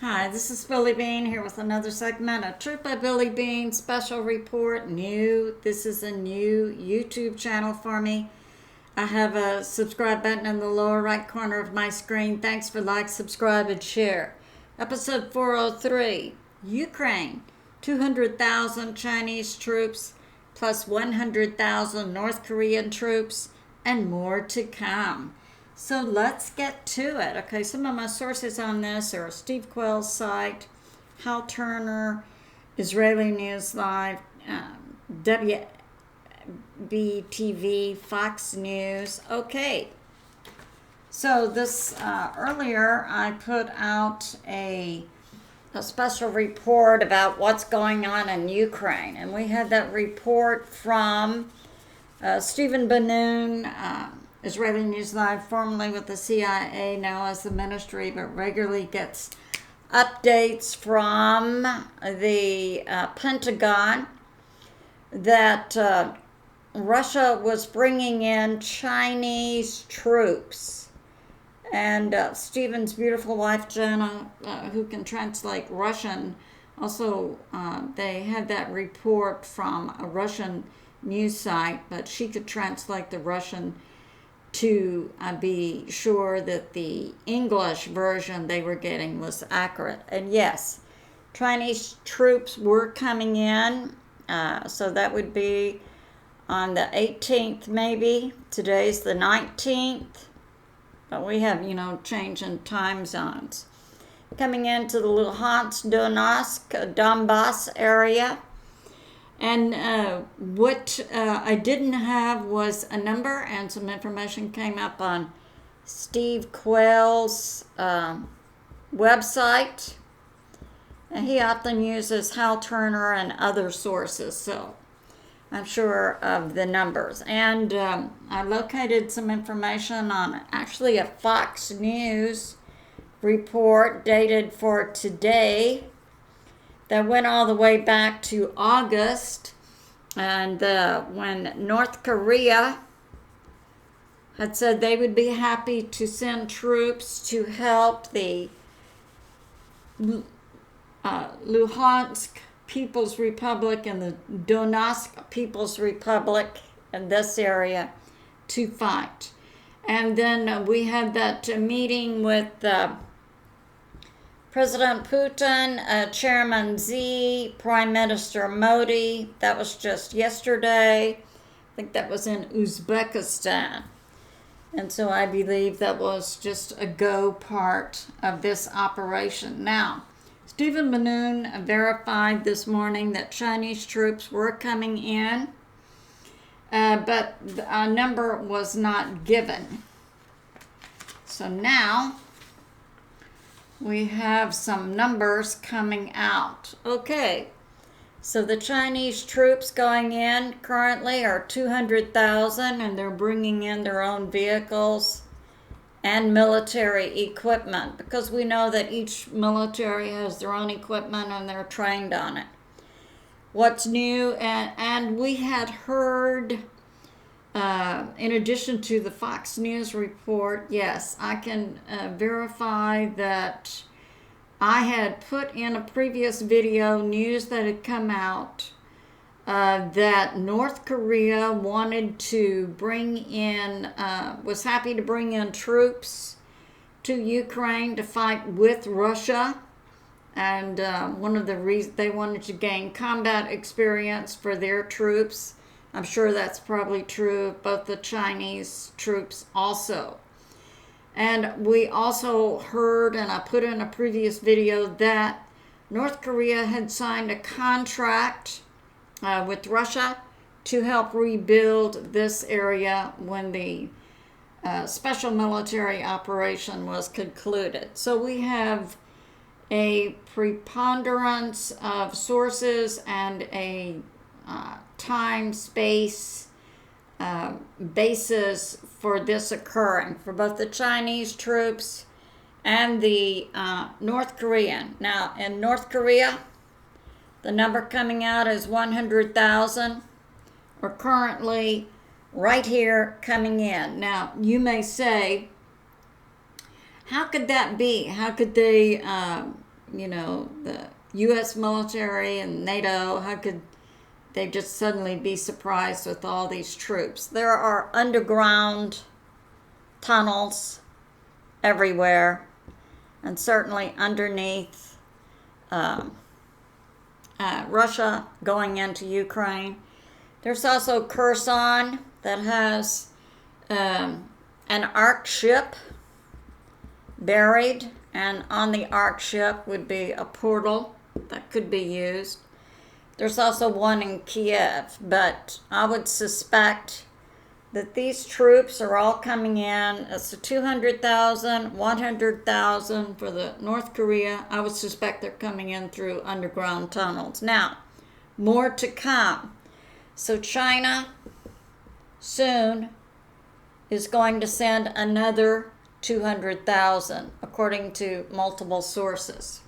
Hi, this is Billie Beene here with another segment of Truth by Billie Beene special report. This is a new YouTube channel for me. I have a subscribe button in the lower right corner of my screen. Thanks for like, subscribe, and share. Episode 403, Ukraine, 200,000 Chinese troops plus 100,000 North Korean troops and more to come. So let's get to it. Okay, some of my sources on this are Steve Quayle's site, Hal Turner, Israeli News Live, WBTV, Fox News. Okay, so this earlier I put out a special report about what's going on in Ukraine, and we had that report from Stephen Benoon, Israeli News Live, formerly with the CIA, now as the ministry, but regularly gets updates from the Pentagon that Russia was bringing in Chinese troops. And Stephen's beautiful wife, Jana, who can translate Russian, also they had that report from a Russian news site, but she could translate the Russian to be sure that the English version they were getting was accurate. And yes, Chinese troops were coming in, so that would be on the 18th maybe. Today's the 19th, but we have, change in time zones. Coming into the Luhansk, Donbass area. And what I didn't have was a number, and some information came up on Steve Quayle's website. And he often uses Hal Turner and other sources, so I'm sure of the numbers. And I located some information on actually a Fox News report dated for today, that went all the way back to August, and when North Korea had said they would be happy to send troops to help the Luhansk People's Republic and the Donetsk People's Republic in this area to fight. And then we had that meeting with President Putin, Chairman Xi, Prime Minister Modi. That was just yesterday. I think that was in Uzbekistan. And so I believe that was just a go part of this operation. Now, Stephen Benoon verified this morning that Chinese troops were coming in, but a number was not given. So now we have some numbers coming out. Okay, so the Chinese troops going in currently are 200,000, and they're bringing in their own vehicles and military equipment, because we know that each military has their own equipment and they're trained on it. What's new, and we had heard, in addition to the Fox News report, yes, I can verify that I had put in a previous video news that had come out that North Korea wanted to bring in, was happy to bring in troops to Ukraine to fight with Russia. And one of the reasons they wanted to gain combat experience for their troops. I'm sure that's probably true of both the Chinese troops also. And we also heard, and I put in a previous video, that North Korea had signed a contract with Russia to help rebuild this area when the special military operation was concluded. So we have a preponderance of sources and a time, space, basis for this occurring for both the Chinese troops and the North Korean. Now, in North Korea, the number coming out is 100,000, or currently right here coming in. Now, you may say, how could that be? How could they the U.S. military and NATO, how could they just suddenly be surprised with all these troops? There are underground tunnels everywhere, and certainly underneath Russia going into Ukraine. There's also Kherson that has an Ark ship buried, and on the Ark ship would be a portal that could be used. There's also one in Kiev, but I would suspect that these troops are all coming in. It's 200,000, 100,000 for the North Korea. I would suspect they're coming in through underground tunnels. Now, more to come. So China soon is going to send another 200,000, according to multiple sources.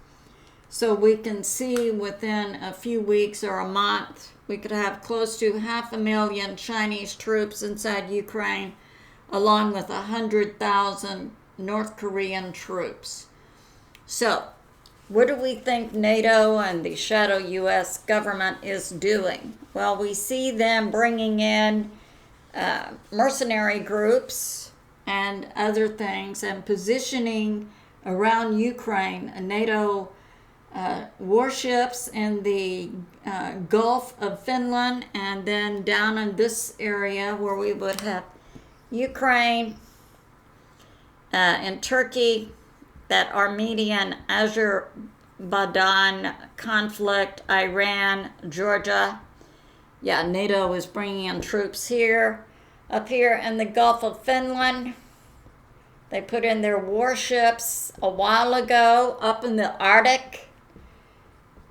So we can see within a few weeks or a month, we could have close to 500,000 Chinese troops inside Ukraine, along with 100,000 North Korean troops. So, what do we think NATO and the shadow U.S. government is doing? Well, we see them bringing in mercenary groups and other things and positioning around Ukraine NATO warships in the Gulf of Finland, and then down in this area where we would have Ukraine and Turkey, that Armenian Azerbaijan conflict, Iran, Georgia. Yeah, NATO is bringing in troops here. Up here in the Gulf of Finland, they put in their warships a while ago. Up in the Arctic,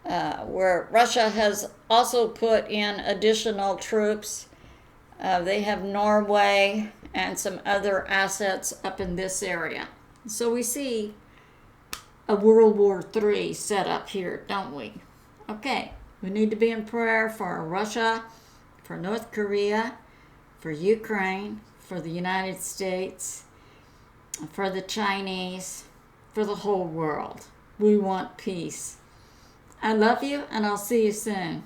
where Russia has also put in additional troops. They have Norway and some other assets up in this area. So we see a World War III set up here, don't we? Okay, we need to be in prayer for Russia, for North Korea, for Ukraine, for the United States, for the Chinese, for the whole world. We want peace. I love you, and I'll see you soon.